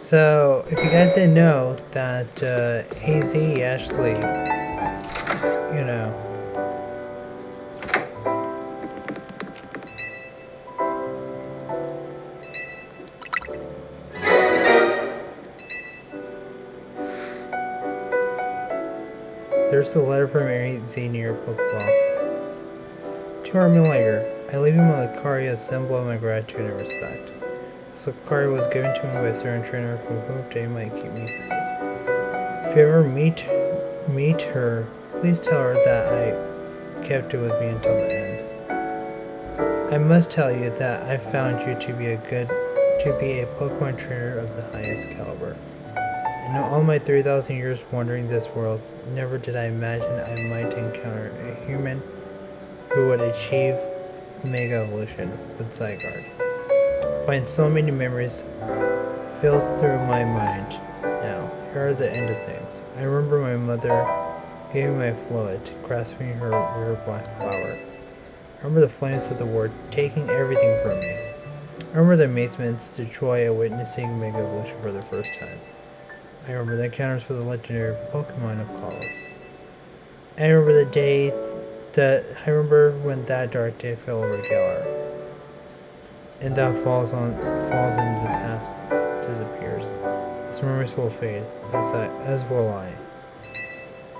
So, if you guys didn't know that AZ actually, you know, there's a letter from AZ near Pokeball. To our Millagre, I leave you my Lucario as a symbol of my gratitude and respect. This Lucario was given to me by a certain trainer who hoped they might keep me safe. If you ever meet her, please tell her that I kept it with me until the end. I must tell you that I found you to be a Pokemon trainer of the highest caliber. In all my 3,000 years wandering this world, never did I imagine I might encounter a human who would achieve Mega Evolution with Zygarde. I find so many memories filled through my mind. Now, here are the end of things. I remember my mother giving my floet, grasping her rare black flower. I remember the flames of the war taking everything from me. I remember the amazement, the joy of witnessing Mega Evolution for the first time. I remember the encounters with the legendary Pokemon of Kalos. I remember the day I remember when that dark day fell over Galar. And that falls into the past, disappears. Its memories will fade, as will I.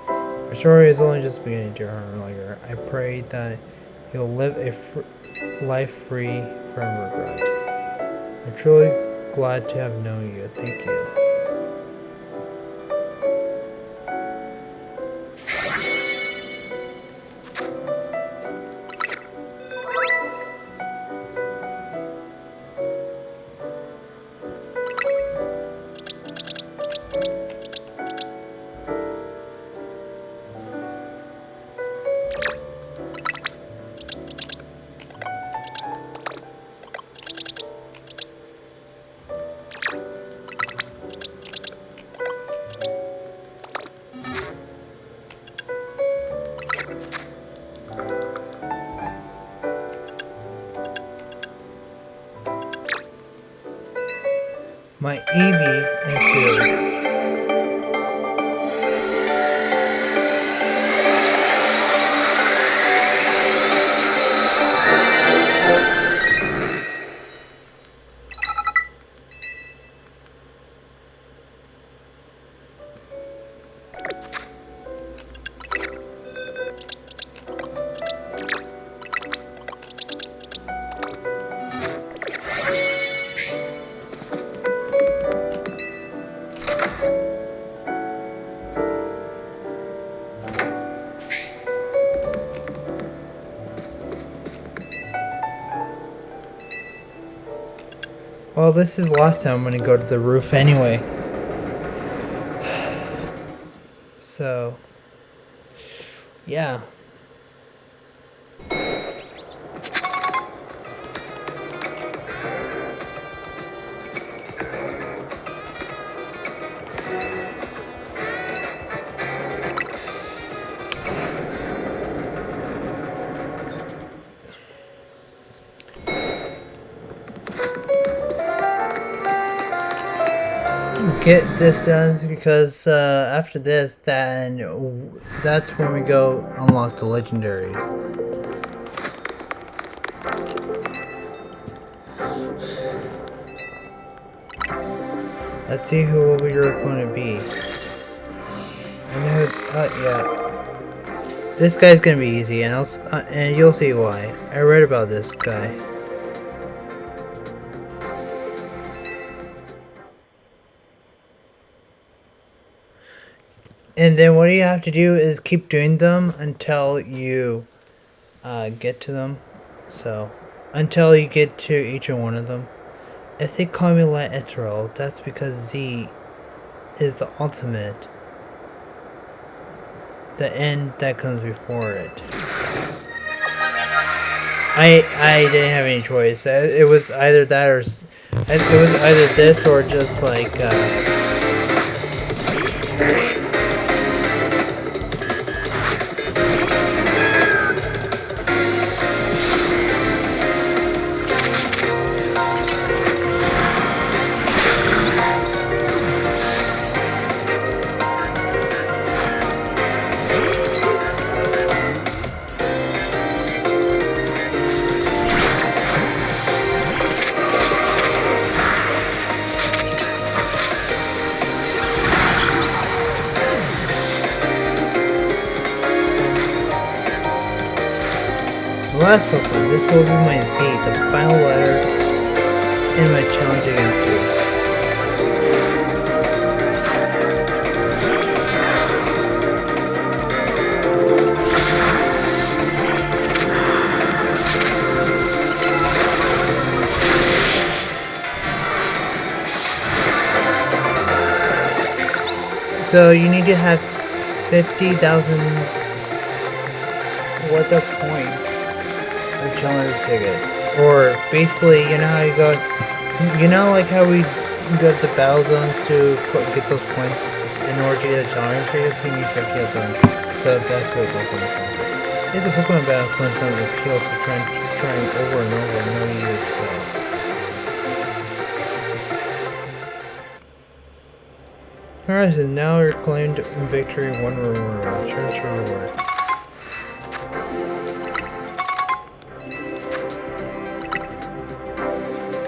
Our story is only just beginning, dear Hunter. I pray that you'll live a life free from regret. I'm truly glad to have known you. Thank you. My Eevee into well, this is the last time I'm gonna go to the roof anyway. So, yeah. Get this done because after this, then that's when we go unlock the legendaries. Let's see who will your opponent be. Yeah, this guy's gonna be easy, and you'll see why. I read about this guy. And then what you have to do is keep doing them until you get to them. So, until you get to each one of them. If they call me Yvetal, that's because Z is the ultimate. The end that comes before it. I didn't have any choice. It was either that or it was either this or just like Last Pokemon, this will be my Z, the final letter in my challenge against you. So you need to have 50,000 worth of points of challenge tickets. Or basically, you know how you go, you know like how we go to the battle zones to get those points in order to get the challenge tickets, you need 50 of them. So that's what Pokemon is. It's a Pokemon battle so it's not an appeal to trying over and over and no need to fail. Alright, so now we're claimed victory, one reward. Church reward.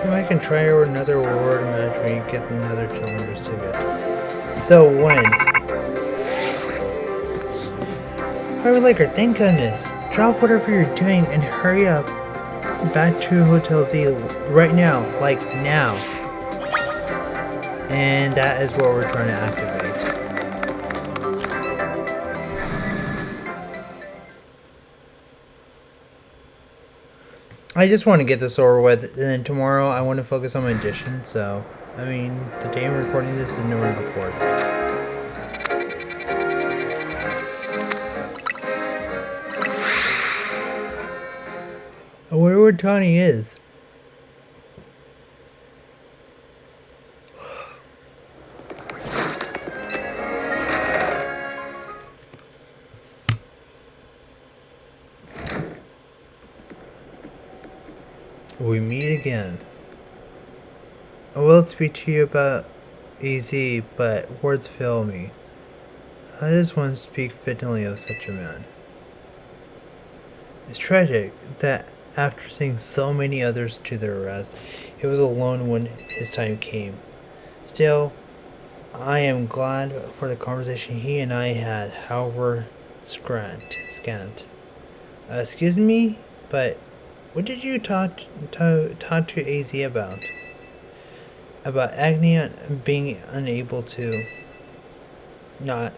Come back and try over another reward match when you get another challenger's ticket. So when? Alright, Laker, thank goodness. Drop whatever you're doing and hurry up back to Hotel Z right now. Like now. And that is what we're trying to activate. I just want to get this over with, and then tomorrow I want to focus on my edition, so, I mean, the day I'm recording this is November 4th. I wonder where Tawny is. We meet again. I will speak to you about AZ, but words fail me. How does one speak fittingly of such a man? It's tragic that after seeing so many others to their arrest, he was alone when his time came. Still, I am glad for the conversation he and I had, however scant. Excuse me, but what did you talk to AZ about? About Agni being unable to not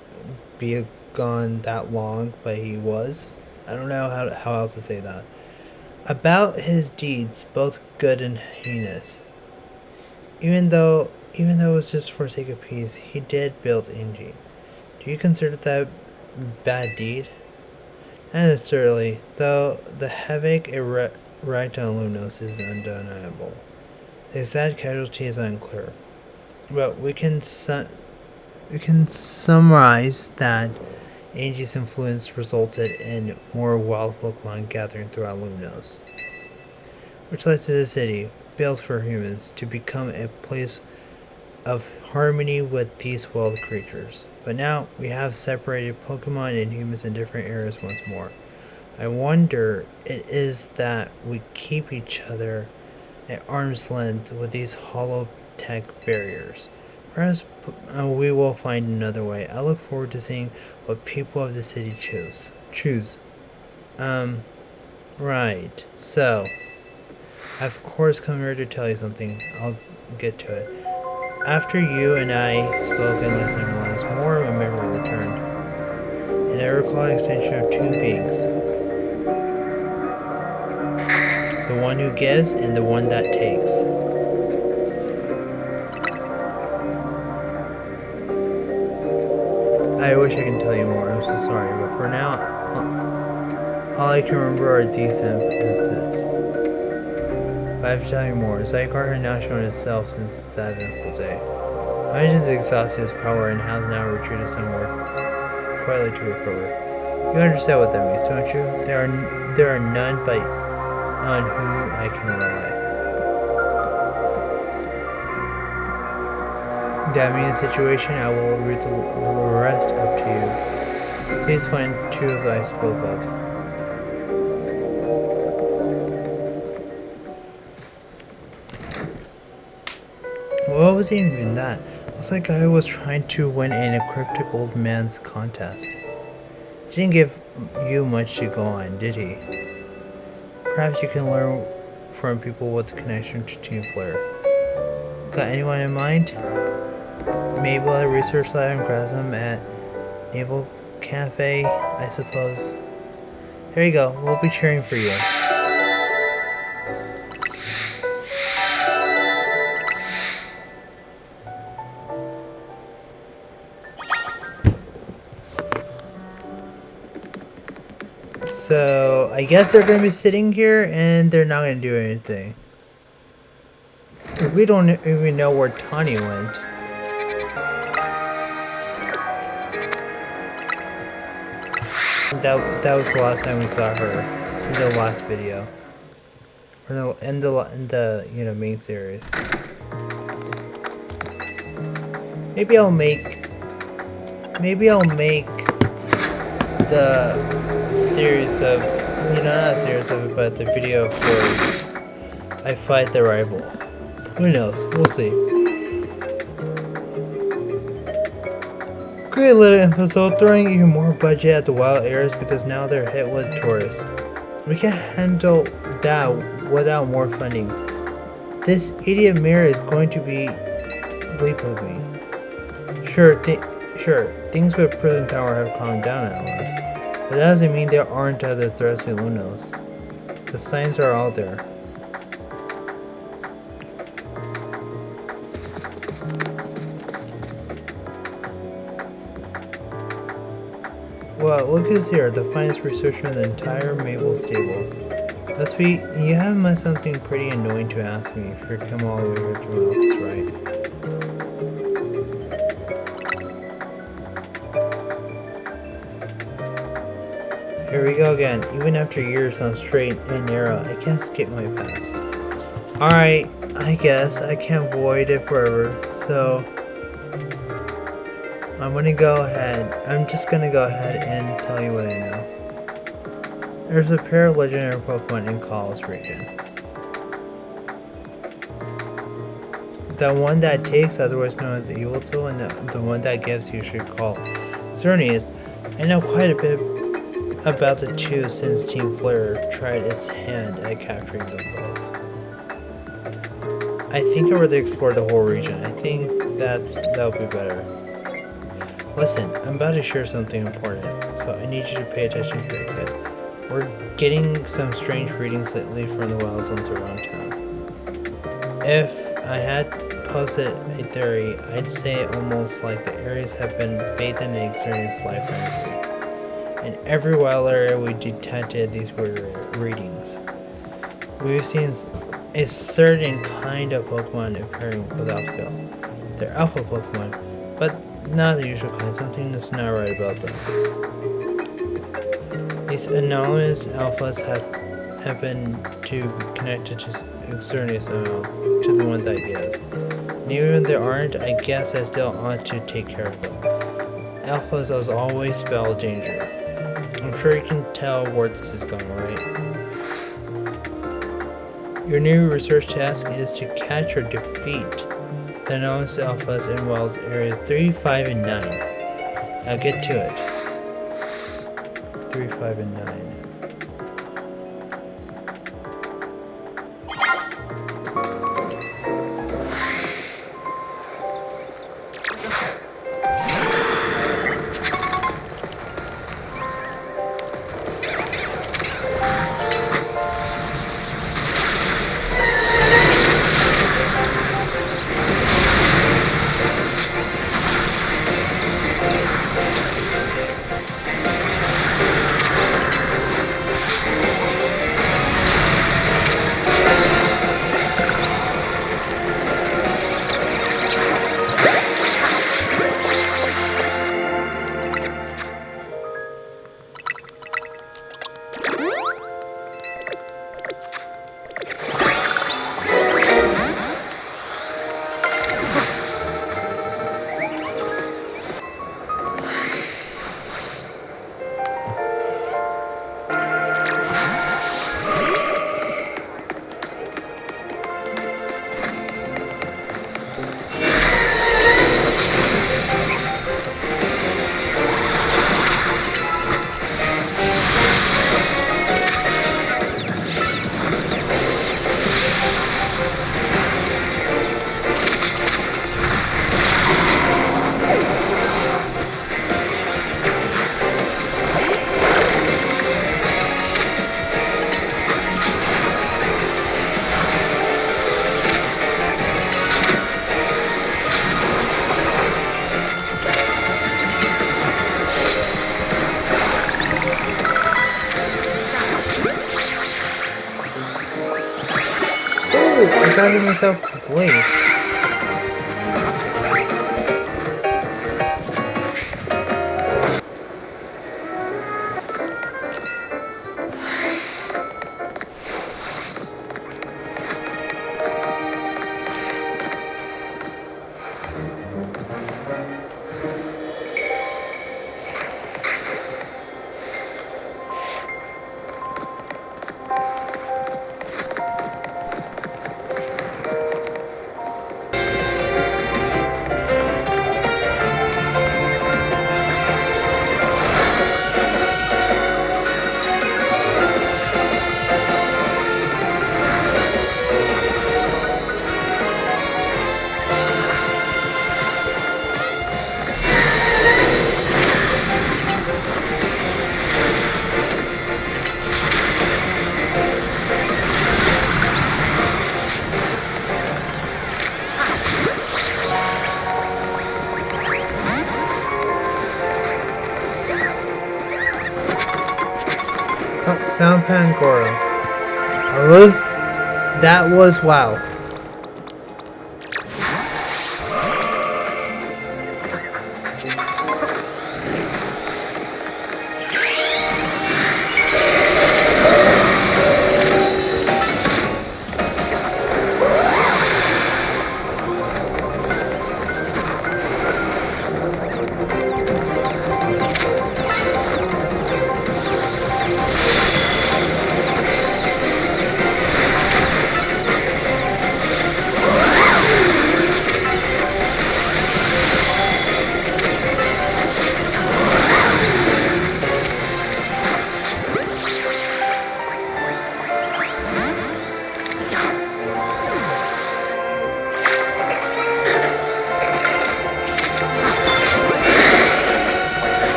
be gone that long, but he was? I don't know how else to say that. About his deeds, both good and heinous. Even though it was just for sake of peace, he did build Angie. Do you consider that bad deed? Not necessarily, though the havoc it wreaked on Lunos is undeniable. The exact casualty is unclear, but we can summarize that Angie's influence resulted in more wild Pokemon gathering throughout Lunos, which led to the city, built for humans, to become a place of harmony with these wild creatures. But now we have separated Pokemon and humans in different areas once more. I wonder it is that we keep each other at arm's length with these hollow tech barriers. Perhaps we will find another way. I look forward to seeing what people of the city choose. Right. So, I've of course come here to tell you something. I'll get to it. After you and I spoke and listened last, more of a memory returned, and I recall the extension of two beings. The one who gives and the one that takes. I wish I could tell you more, I'm so sorry, but for now, all I can remember are these inputs. But I have to tell you more. Zygarde has now shown itself since that eventful day. Imagine exhausted his power and has now retreated somewhere quietly to recover. You understand what that means, don't you? There are none but on whom I can rely. That being the situation, I will leave the rest up to you. Please find two of I spoke of. What was even that? Looks like I was trying to win a cryptic old man's contest. Didn't give you much to go on, did he? Perhaps you can learn from people with a connection to Team Flare. Got anyone in mind? Maybe at Research Lab and Grasm at Naval Cafe, I suppose. There you go, we'll be cheering for you. So, I guess they're gonna be sitting here and they're not gonna do anything. We don't even know where Tawny went. That was the last time we saw her in the last video, or in the main series. Maybe I'll make the series of not a series of it, but the video where I fight the rival. Who knows? We'll see. Great little episode, throwing even more budget at the wild areas because now they're hit with tourists. We can handle that without more funding. This idiot mayor is going to be bleep of me. Sure, things with Prison Tower have calmed down at last. But that doesn't mean there aren't other threats in Lunos. The signs are out there. Well, look who's here, the finest researcher in the entire Mabel stable. Must be, you have something pretty annoying to ask me if you're come all the way here to my office, right? Here we go again. Even after years on straight and narrow, I can't skip my past. Alright, I guess I can't avoid it forever, so I'm just gonna go ahead and tell you what I know. There's a pair of legendary Pokemon in Kalos region. The one that takes, otherwise known as Yvetal, and the one that gives you should call Xerneas. I know quite a bit about the two since Team Flare tried its hand at capturing them both. I think I'd rather explore the whole region. I think that'll be better. Listen, I'm about to share something important, so I need you to pay attention here, kid. We're getting some strange readings lately from the wild zones around town. If I had posted a theory, I'd say almost like the areas have been bathed in an Xerneas life energy. In every wild area we detected these weird readings. We've seen a certain kind of Pokemon appearing without fail. They're alpha Pokemon, but not the usual kind, something that's not right about them. These anomalous alphas have been connected to Xerneas to the one that gives. And even if there aren't, I guess I still ought to take care of them. Alphas as always spell danger. I'm sure you can tell where this is going, right? Your new research task is to catch or defeat the anomalous alphas in wild areas 3, 5, and 9. Now get to it. 3, 5, and 9. dodging myself with blade. Oh, found Pangoro. That was wow.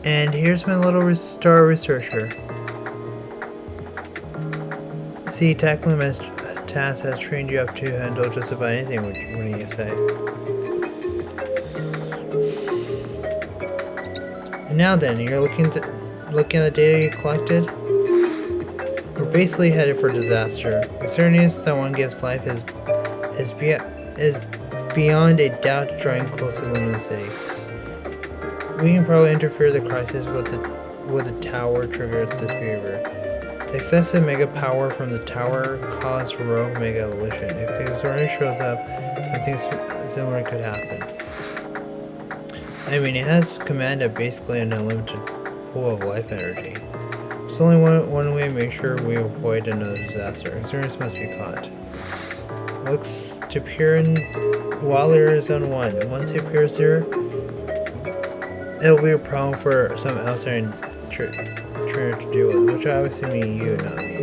And here's my little star researcher. See, tackling my task has trained you up to handle just about anything, what do you say? And now then, you're looking at the data you collected? We're basically headed for disaster. Xerneas, that one gives life, is beyond a doubt drawing close to Lumina City. We can probably interfere the crisis with the tower trigger this behavior. The excessive mega power from the tower caused rogue mega evolution. If Xerneas shows up, something similar could happen. I mean, it has command of basically an unlimited pool of life energy. There's only one way to make sure we avoid another disaster. Xerneas must be caught. Looks to appear in Waller Zone 1. Once it appears there, it'll be a problem for some outside trainer to deal with, which obviously mean you, not me.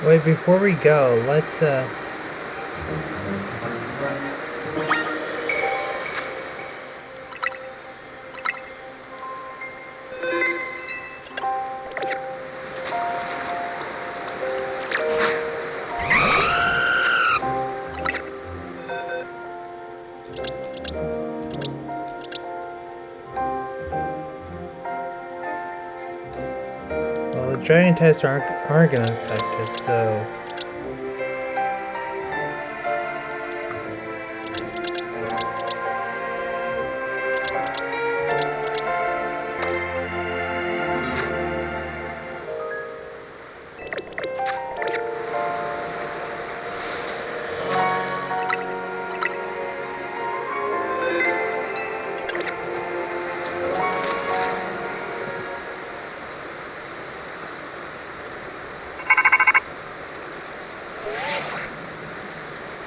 Wait, before we go, let's dragon types aren't gonna affect it, so...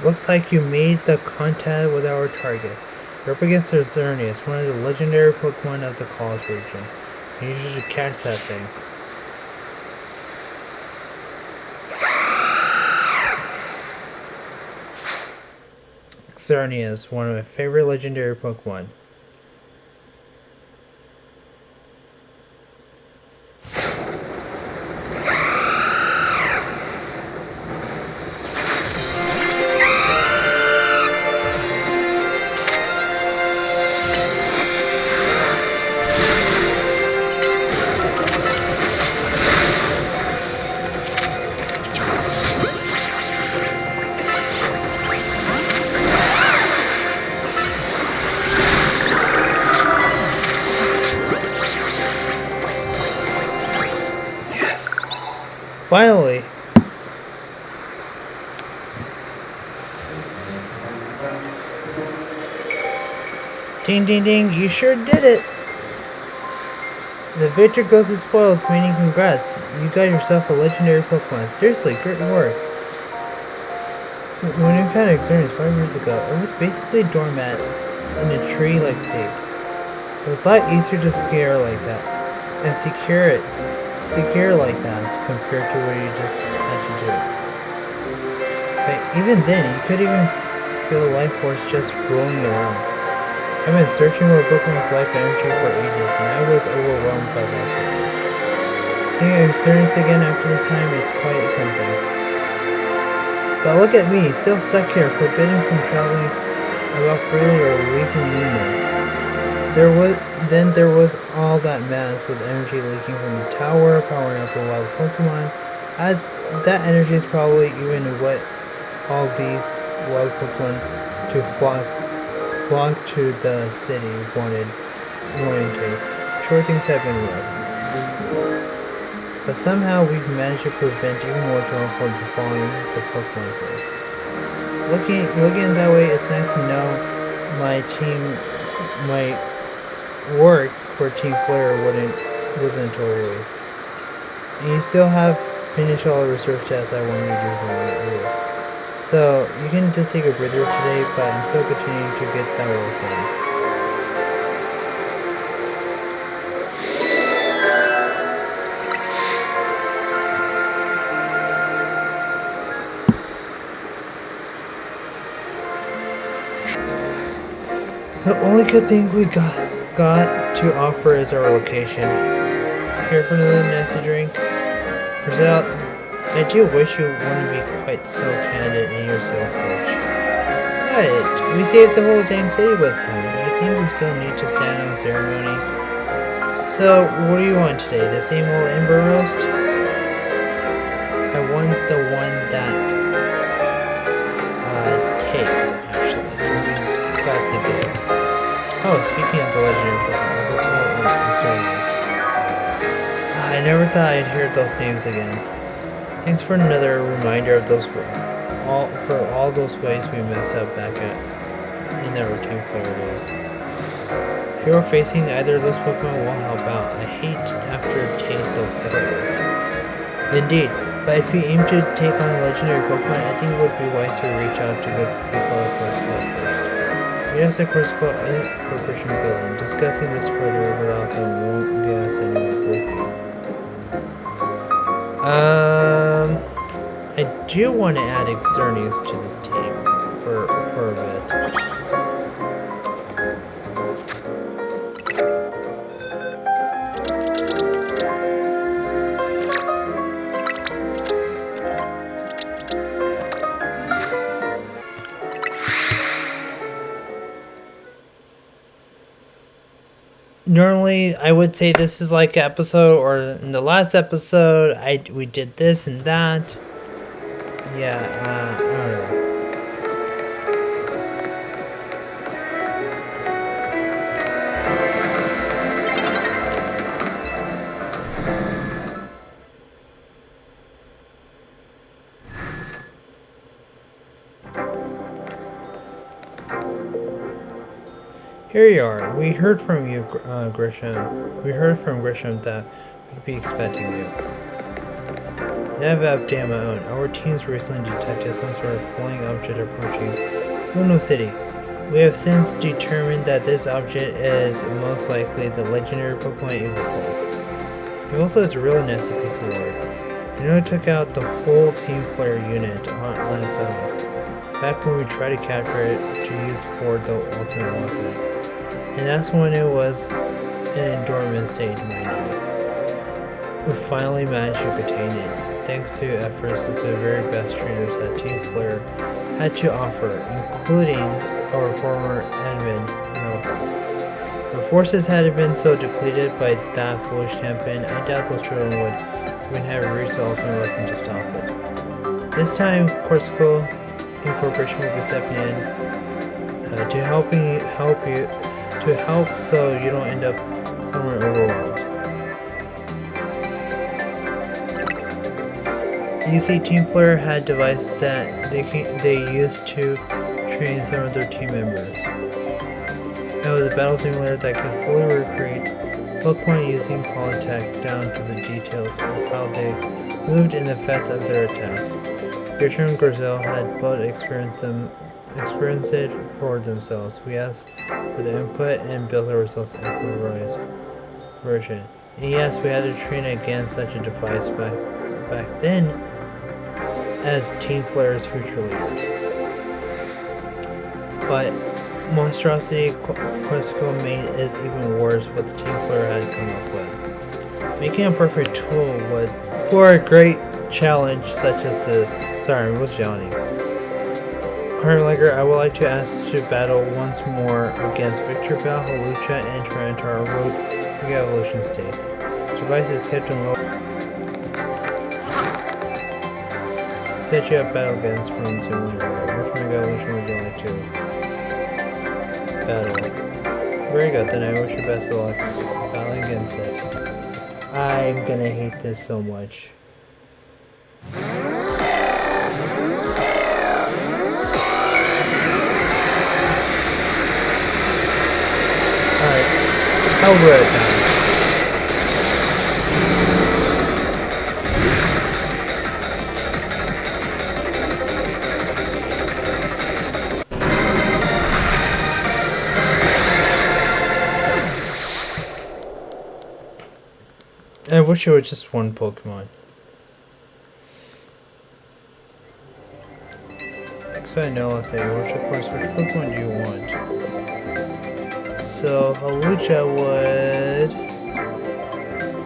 Looks like you made the contact with our target. You're up against the Xerneas, one of the legendary Pokemon of the Kalos region. You should catch that thing. Xerneas, one of my favorite legendary Pokemon. Finally! Ding ding ding, you sure did it! The victor goes to spoils, meaning congrats. You got yourself a legendary Pokemon. Seriously, great work. When we found Xerneas 5 years ago, it was basically a doormat in a tree-like state. It was a lot easier to scare like that, and secure like that compared to what you just had to do. But even then, you could even feel the life force just rolling around. I've been searching for Pokemon's life energy for ages, and I was overwhelmed by that. Seeing Xerneas again after this time is quite something. But look at me, still stuck here, forbidden from traveling about freely or leaving lumens. There was all that mass with energy leaking from the tower, powering up a wild Pokemon. That energy is probably even what all these wild Pokemon to flock to the city wanted taste. Sure, things have been rough. But somehow we've managed to prevent even more trouble from befalling the Pokemon here. Looking that way, it's nice to know my work for Team Flare wasn't a total waste. And you still have finished all the research tasks I wanted you to do earlier. So you can just take a breather today, but I'm still continuing to get that work done. The only good thing we got to offer is our location. Here for another nasty drink. Brazil, I do wish you wouldn't be quite so candid in your sales pitch. But we saved the whole dang city with him. You think we still need to stand on ceremony? So, what do you want today? The same old ember roast? I want the one that takes, actually, because we got the gifts. Oh, speaking of the legendary Pokemon, Yvetal and Xerneas. I never thought I'd hear those names again. Thanks for another reminder of all those ways we messed up back in our Team Flare days. If you're facing either of those Pokemon, will help out. I hate aftertaste of failure. Indeed, but if you aim to take on a legendary Pokemon, I think it would be wise to reach out to good people close to it first. Yes, of course, corporation building. Discussing this further without them won't get us anywhere, believe me. I do want to add Xerneas to the team for a bit. Normally, I would say this is like an episode, or in the last episode, we did this and that. Yeah, I don't know. Here you are. We heard from you, Grisham. We heard from Grisham that we'd be expecting you. I have an update on my own. Our teams recently detected some sort of flying object approaching Luno City. We have since determined that this object is most likely the legendary Pokemon Yvetal. Yvetal is a really nasty piece of work. You know, it took out the whole Team Flare unit on its own. Back when we tried to capture it to use for the ultimate weapon. And that's when it was in a dormant state, mind you. We finally managed to contain it, thanks to efforts of the very best trainers that Team Flare had to offer, including our former admin, Nova. Our forces had been so depleted by that foolish campaign, I doubt those children would even have reached the ultimate weapon to stop it. This time, Corsico Incorporation will be stepping in to help so you don't end up somewhere overwhelmed. You see, Team Flare had a device that they used to train some of their team members. It was a battle simulator that could fully recreate Pokemon using Polytech down to the details of how they moved and the effects of their attacks. Gershon and Gorzel had both experienced it for themselves. We asked for the input and built ourselves an improvised version. And yes, we had to train against such a device back then as Team Flare's future leaders. But monstrosity Questco made is even worse what the Team Flare had come up with. Making a perfect tool for a great challenge such as this. Sorry, I was yawning. Harmlager, I would like to ask to battle once more against Victor Bell, Hawlucha, and Tyranitar Road Mega Evolution states. The device is kept in low. Set you up battle against from Simulator. Which Mega Evolution would you like to battle? Very good, then I wish you best of luck battling against it. I'm gonna hate this so much. How would it now? I wish it was just one Pokemon. Expect no, let's say, which Pokemon do you want? So, Hawlucha would...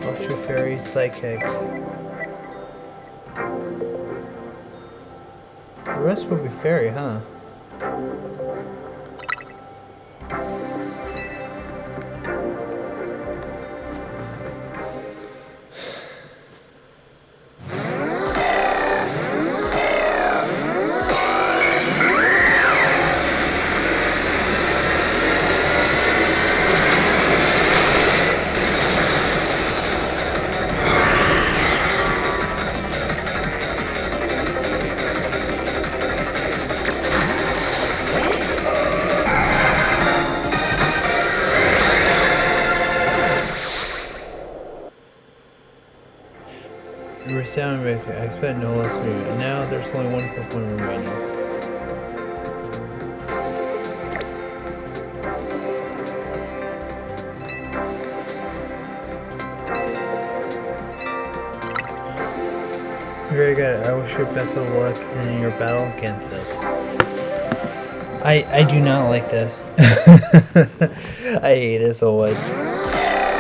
Ultra Fairy Psychic. The rest would be Fairy, huh? I expect no less of you. Now there's only one Pokemon remaining. Very good. I wish you best of luck in your battle against it. I do not like this. I hate it so much.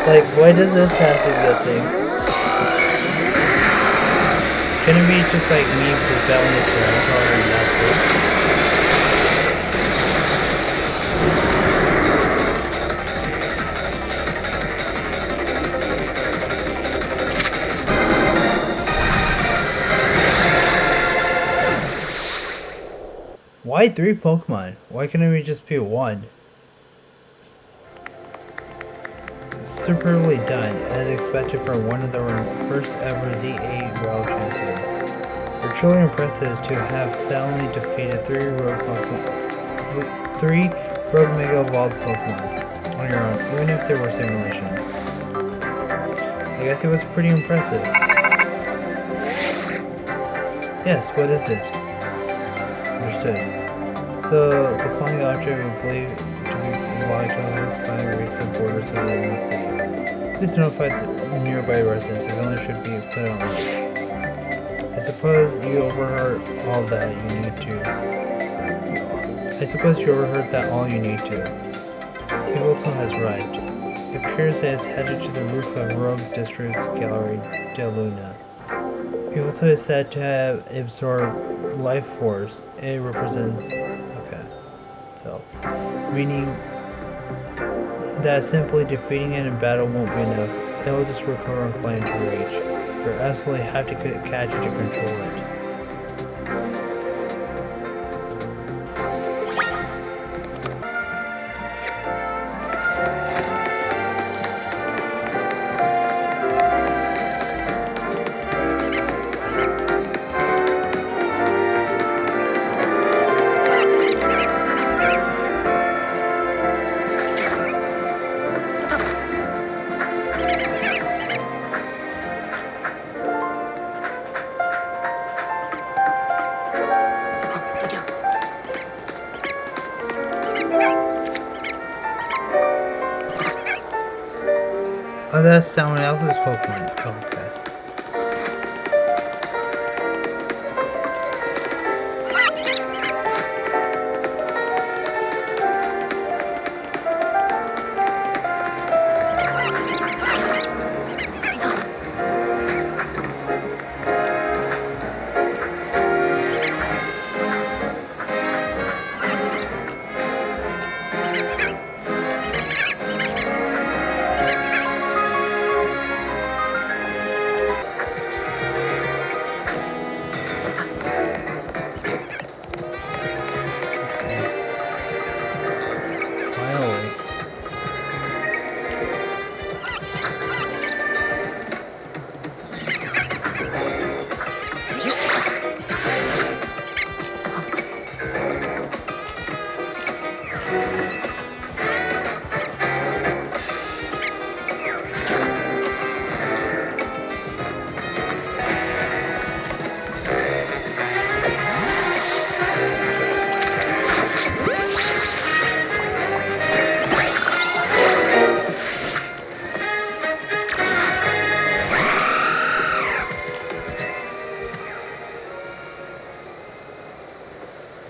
Like, why does this have to be a thing? Can it be just like me just battling a Tyranitar and that's it? Why 3 Pokemon? Why couldn't we just be 1? Superbly done, as expected from one of the first ever Z8 World Champions. We're truly impressive to have soundly defeated 3 Rogue Mega Evolved Pokemon on your own, even if there were simulations. I guess it was pretty impressive. Yes, what is it? Understood. So, the flying object we believe to be Yvetal has finally reached the borders of the new city. Please notify the nearby residents. The village should be put on alert. I suppose you overheard all that you need to. I suppose you overheard that all you need to. Yvetal has arrived. It appears that it's headed to the roof of Rogue District's Gallery de Luna. Yvetal is said to have absorbed life force. It represents so, meaning that simply defeating it in battle won't be enough. It will just recover and fly into reach. You absolutely have to catch it to control it. Oh, that's someone else's Pokemon. Oh, okay.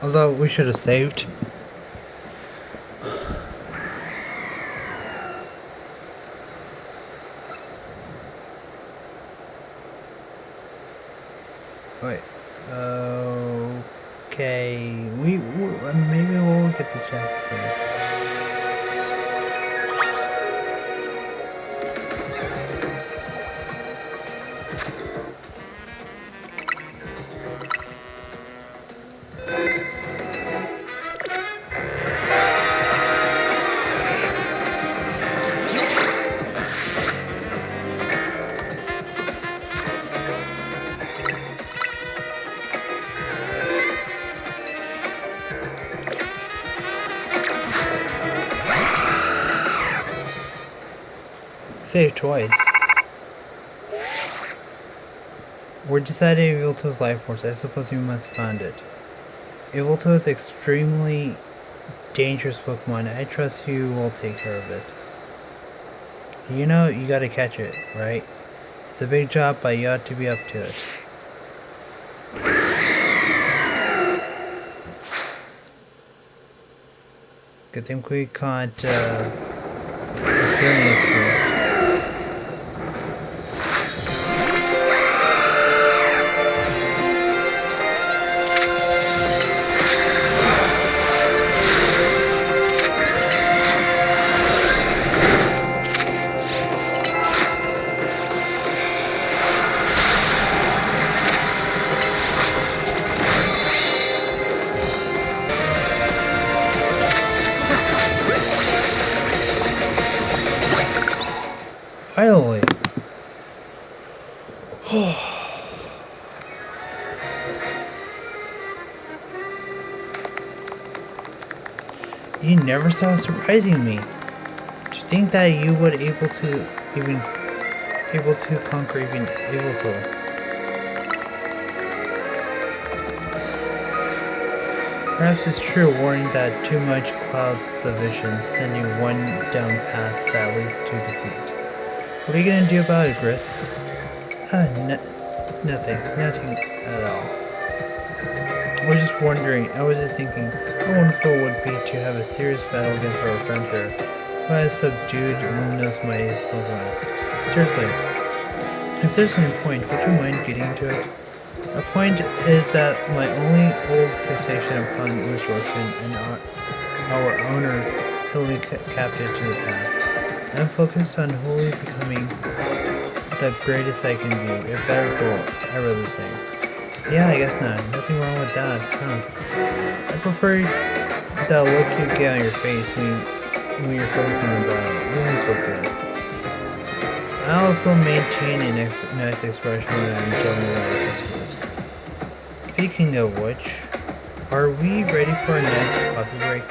Although we should have saved. Wait. Okay. Maybe we'll get the chance to save. Save twice. We're deciding Yveltal's life force. I suppose we must find it. Yveltal is extremely dangerous Pokemon. I trust you will take care of it. You know, you gotta catch it, right? It's a big job, but you ought to be up to it. Good thing we caught Xerneas first. Finally. You never stop surprising me. To think that you would able to conquer even Yvetal. Perhaps it's true warning that too much clouds the vision, sending one down paths that leads to defeat. What are you gonna do about it, Gris? Nothing at all. I was just thinking, how wonderful it would be to have a serious battle against our friend here, who has subdued those mightiest Pokemon. Seriously, if there's any point, would you mind getting into it? A point is that my only old fixation upon resortion and our owner held me captive to the past. I'm focused on wholly becoming the greatest I can be, a better goal, I really think. Yeah, I guess not. Nothing wrong with that, huh? I prefer that look you get on your face when you're focusing on battle. You always look good. I also maintain a nice expression when I'm juggling with our customers. Speaking of which, are we ready for a nice coffee break?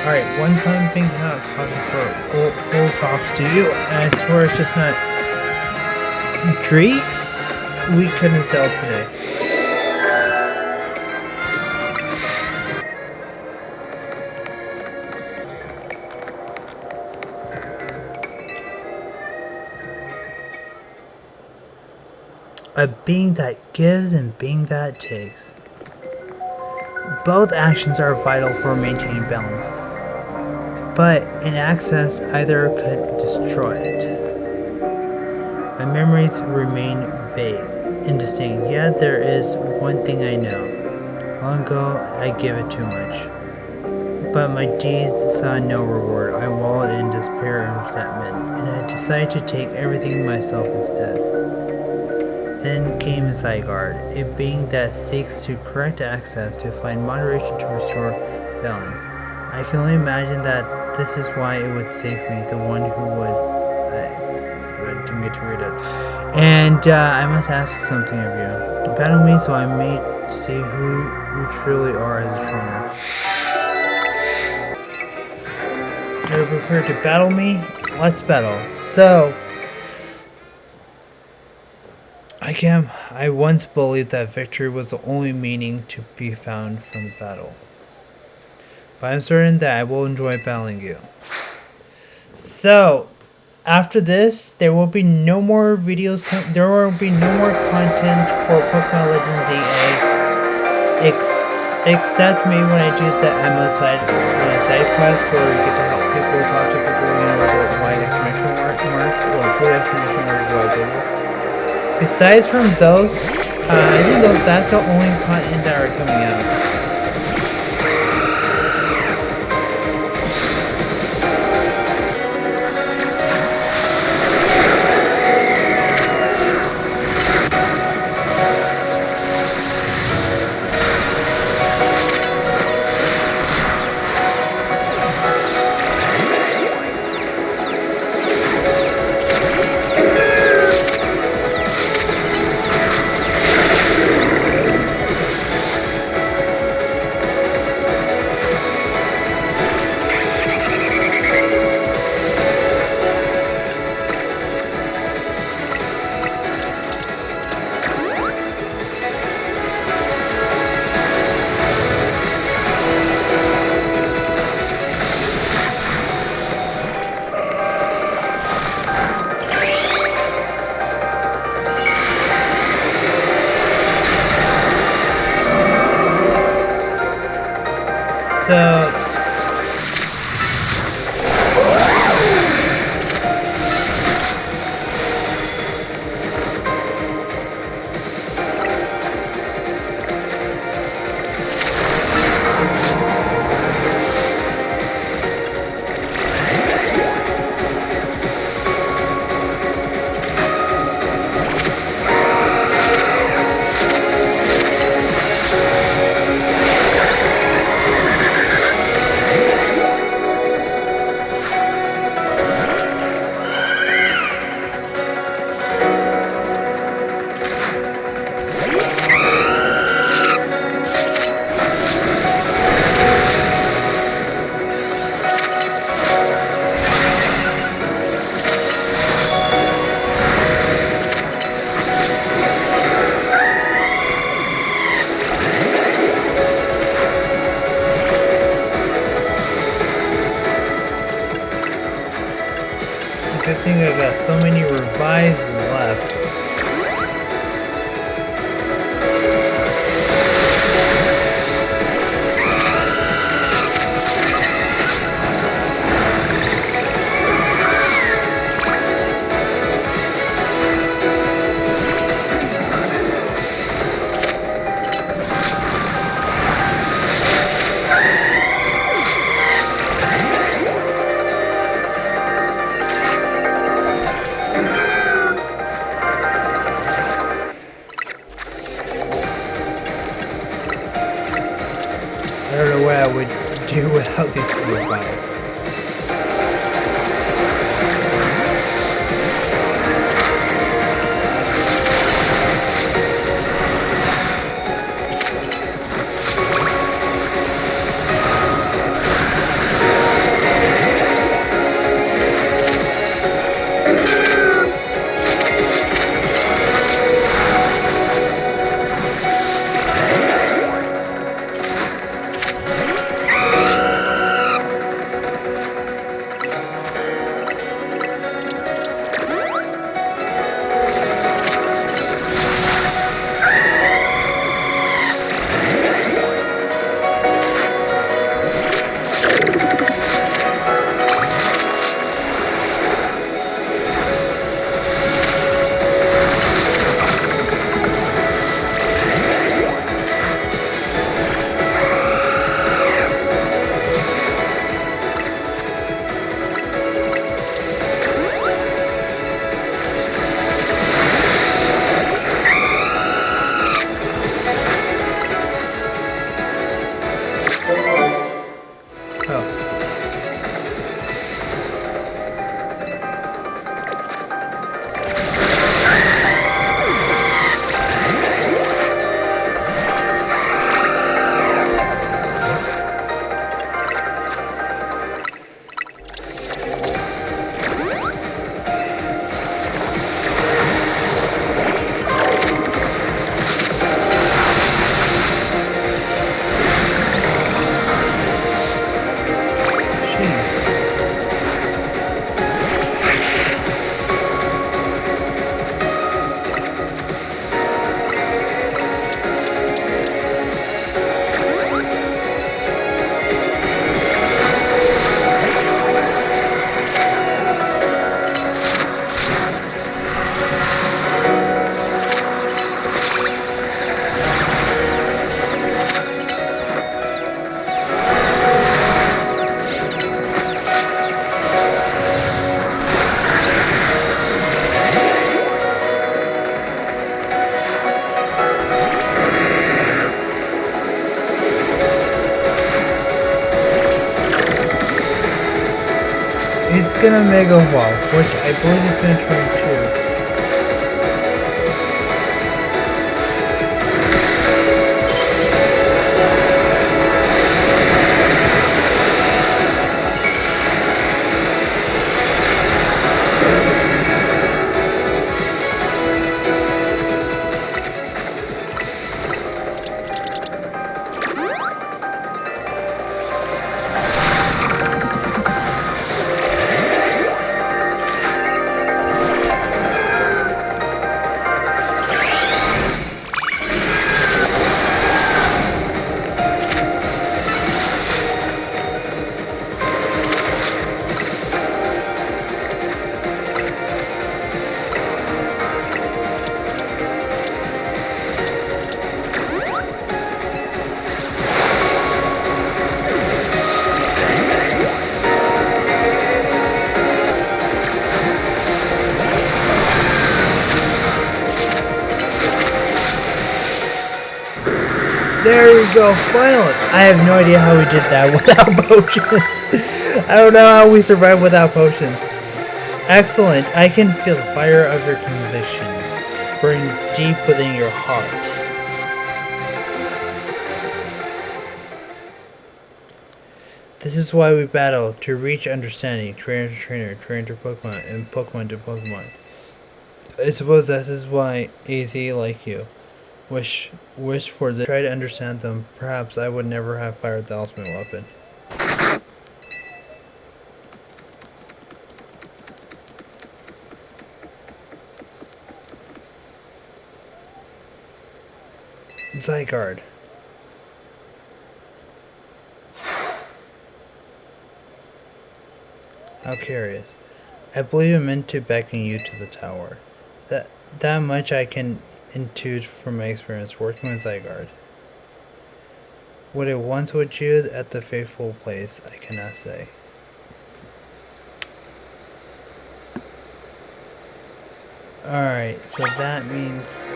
Alright, one pumping hot coffee for full props to you. And I swear it's just not drinks we couldn't sell today. A being that gives and being that takes. Both actions are vital for maintaining balance, but in excess, either could destroy it. My memories remain vague, indistinct, yet there is one thing I know. Long ago, I gave it too much. But my deeds saw no reward. I wallowed in despair and resentment, and I decided to take everything myself instead. Then came Zygarde, a being that seeks to correct access to find moderation to restore balance. I can only imagine that this is why it would save me, the one who would. I didn't get to read it. And I must ask something of you. Battle me so I may see who you truly are as a trainer. Are you prepared to battle me? Let's battle. So. I once believed that victory was the only meaning to be found from the battle. But I'm certain that I will enjoy battling you. So, after this, there will be no more videos, there will be no more content for Pokemon Legends EA, except maybe when I do the Emma side quest where we get to help people, talk to people, with the white exclamation marks, or blue exclamation marks, Besides from those, I think that's the only content that are coming out. I think I got so many revives left. I don't know what I would do without these revives. It's gonna Mega Evolve, which I believe is gonna turn 2. There you go, finally! I have no idea how we did that without potions. I don't know how we survived without potions. Excellent, I can feel the fire of your conviction burn deep within your heart. This is why we battle, to reach understanding, trainer to trainer, trainer to Pokemon, and Pokemon to Pokemon. I suppose this is why AZ like you wish for this. Try to understand them. Perhaps I would never have fired the ultimate weapon. Zygarde. How curious. I believe I'm meant to beckon you to the tower. That much I can intuit from my experience working with Zygarde. What it wants with you at the faithful place, I cannot say. Alright, so that means...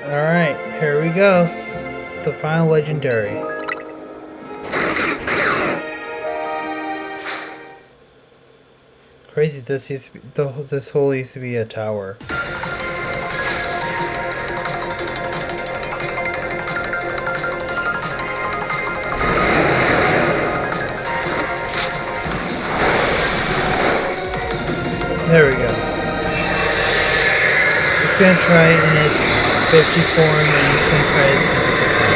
Alright, here we go. The final legendary. Crazy, this hole used to be a tower. There we go. It's gonna try in its 50 form and it's gonna try its 100%.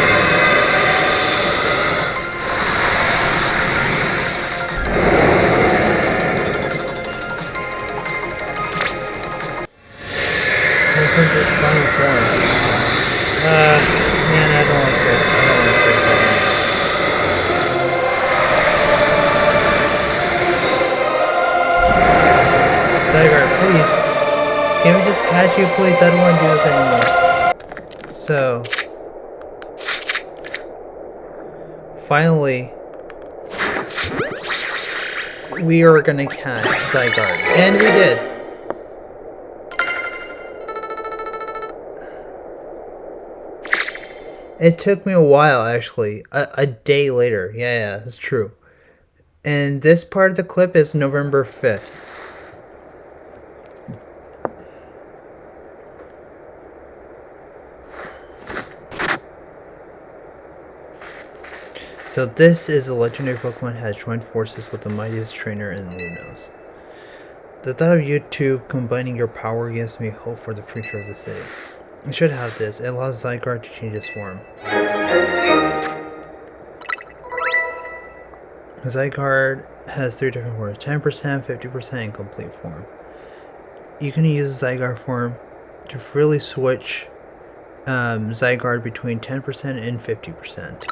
Here comes its final form. Man, I don't like this. I don't like this. Zygarde, please. Can we just catch you, please? I don't want to do this anymore. So, finally, we are gonna catch Zygarde, and we did. It took me a while, actually, a day later. Yeah, that's true. And this part of the clip is November 5th. So this is a legendary Pokemon has joined forces with the mightiest trainer in Lunos. The thought of you two combining your power gives me hope for the future of the city. You should have this. It allows Zygarde to change its form. Zygarde has 3 different forms: 10%, 50%, and complete form. You can use Zygarde form to freely switch Zygarde between 10% and 50%.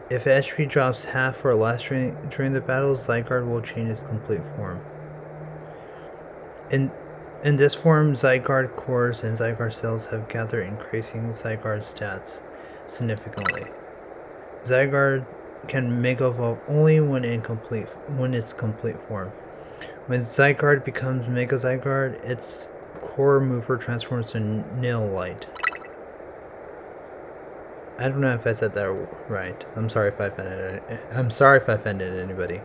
If HP drops half or less during the battle, Zygarde will change its complete form. In this form, Zygarde cores and Zygarde cells have gathered, increasing Zygarde's stats significantly. Zygarde can Mega Evolve only when its complete form. When Zygarde becomes Mega Zygarde, its core mover transforms to Nil Light. I don't know if I said that right. I'm sorry if I offended anybody.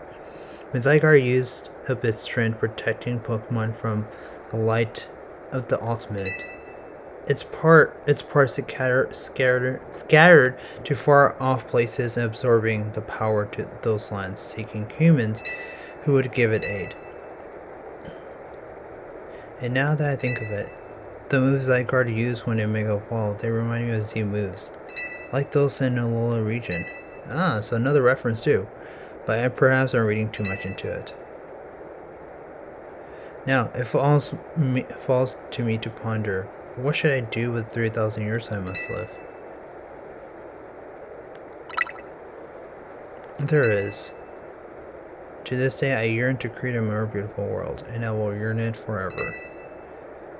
When Zygarde used up its strength protecting Pokemon from the light of the ultimate, its parts scattered to far off places and absorbing the power to those lands, seeking humans who would give it aid. And now that I think of it, the moves Zygarde used when it Mega Evolved, they remind me of Z moves, like those in the Alola region. So another reference too, but I perhaps am reading too much into it. Now, it falls to me to ponder, what should I do with 3,000 years I must live? There is. To this day, I yearn to create a more beautiful world, and I will yearn it forever.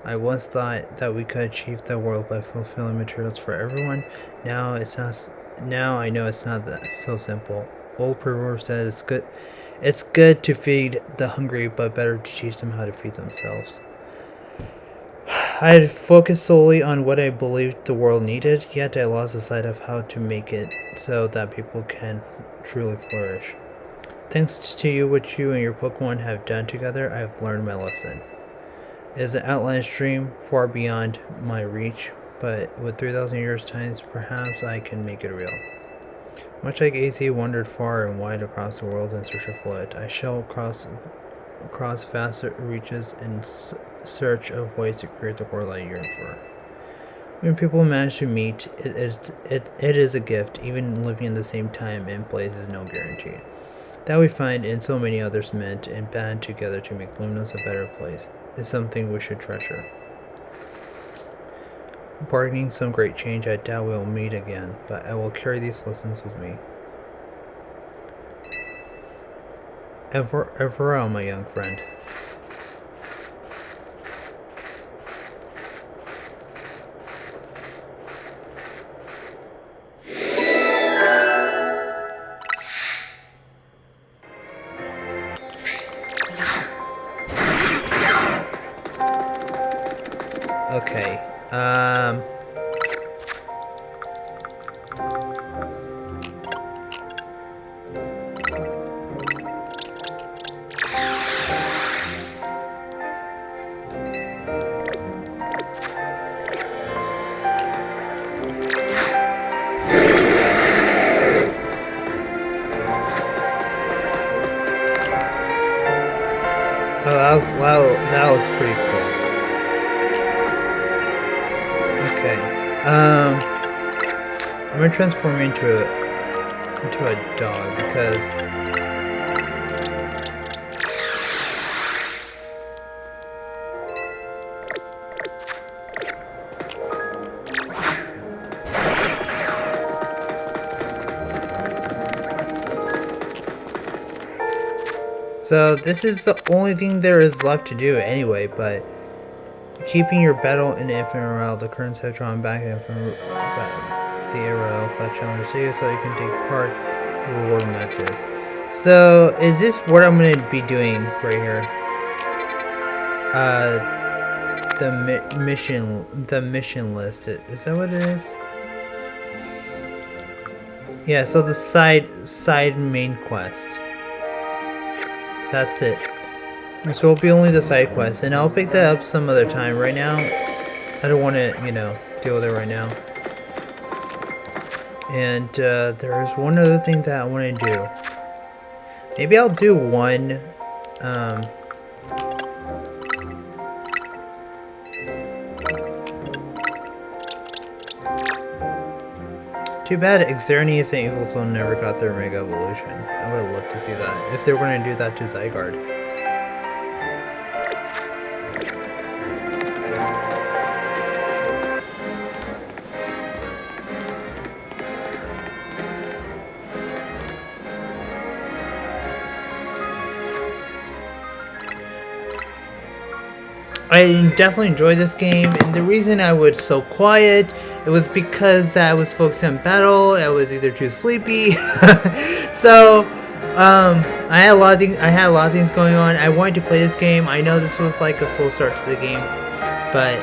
I once thought that we could achieve that world by fulfilling materials for everyone. Now I know it's not that so simple. Old proverb says it's good to feed the hungry, but better to teach them how to feed themselves. I had focused solely on what I believed the world needed, yet I lost the sight of how to make it so that people can truly flourish. Thanks to what you and your Pokemon have done together, I have learned my lesson. It is an outlandish dream far beyond my reach, but with 3,000 years time, perhaps I can make it real. Much like AZ wandered far and wide across the world in search of fluid, I shall cross vast reaches in search of ways to create the world I yearn for. When people manage to meet, it is a gift. Even living in the same time and place is no guarantee. That we find in so many others meant and band together to make Luminous a better place is something we should treasure. Bargaining some great change, I doubt we'll meet again, but I will carry these lessons with me. Farewell, my young friend. Okay, that looks pretty cool. Okay. I'm gonna transform into a dog because so this is the only thing there is left to do anyway, but keeping your battle in the infinite morale, the currents have drawn back the ARL challenge so you can take part in reward matches. So is this what I'm going to be doing right here? The mission list. Is that what it is? Yeah. So the side main quest. That's it. So it'll be only the side quest, and I'll pick that up some other time. Right now, I don't want to, deal with it right now. And there is one other thing that I want to do. Maybe I'll do one. Too bad Xerneas and Yvetal never got their Mega Evolution. I would have loved to see that, if they were going to do that to Zygarde. I definitely enjoyed this game, and the reason I was so quiet, it was because that I was focused on battle. I was either too sleepy. So I had a lot of things going on. I wanted to play this game. I know this was like a slow start to the game, but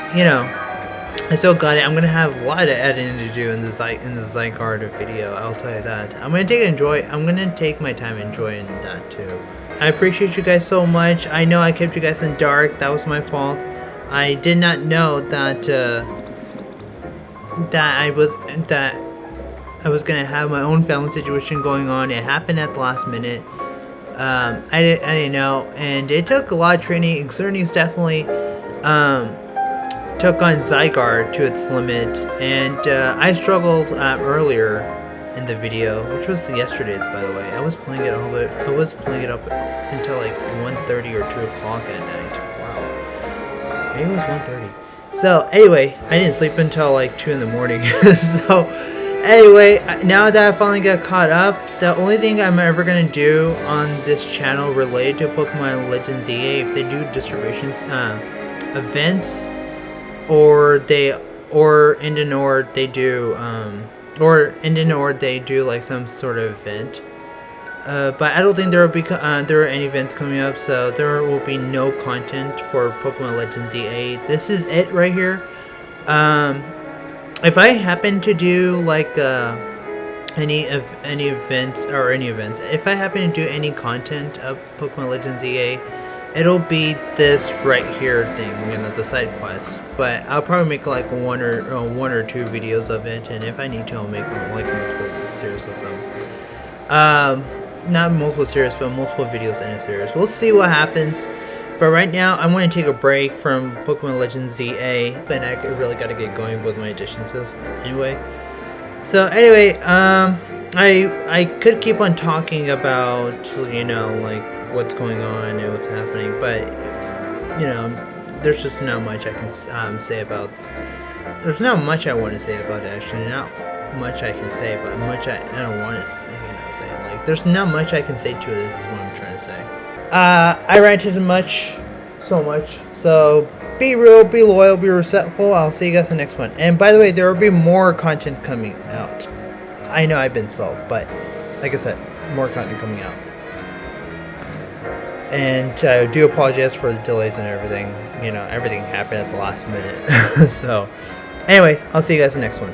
I still got it. I'm gonna have a lot of editing to do in the Zygarde video. I'll tell you that. I'm gonna take my time enjoying that too. I appreciate you guys so much. I know I kept you guys in dark. That was my fault. I did not know that I was gonna have my own family situation going on. It happened at the last minute. I didn't know, and it took a lot of training. Xerneas definitely took on Zygarde to its limit, and I struggled earlier in the video, which was yesterday, by the way. I was playing it up until like 1:30 or 2 o'clock at night. Wow, maybe it was 1:30. So anyway, I didn't sleep until like 2 in the morning. So anyway, now that I finally got caught up, the only thing I'm ever gonna do on this channel related to Pokemon Legends EA, if they do distributions, events, or in the North they do like some sort of event. But I don't think there are any events coming up, so there will be no content for Pokemon Legends EA. This is it right here. If I happen to do like any events, if I happen to do any content of Pokemon Legends EA, it'll be this right here thing, the side quest. But I'll probably make like one or two videos of it, and if I need to, I'll make like multiple series of them. Not multiple series, but multiple videos in a series. We'll see what happens. But right now, I'm going to take a break from Pokemon Legends ZA, and I really got to get going with my additions anyway. So anyway, I could keep on talking about, like what's going on and what's happening, but there's just not much I can say about. There's not much I want to say about it. Actually, not much I can say, but much I don't want to say. Like there's not much I can say to it. This is what I'm trying to say. I ranted so much. So be real, be loyal, be respectful. I'll see you guys in the next one. And by the way, there will be more content coming out. I know I've been slow, but like I said, more content coming out. And I do apologize for the delays and everything. Everything happened at the last minute. So, anyways, I'll see you guys in the next one.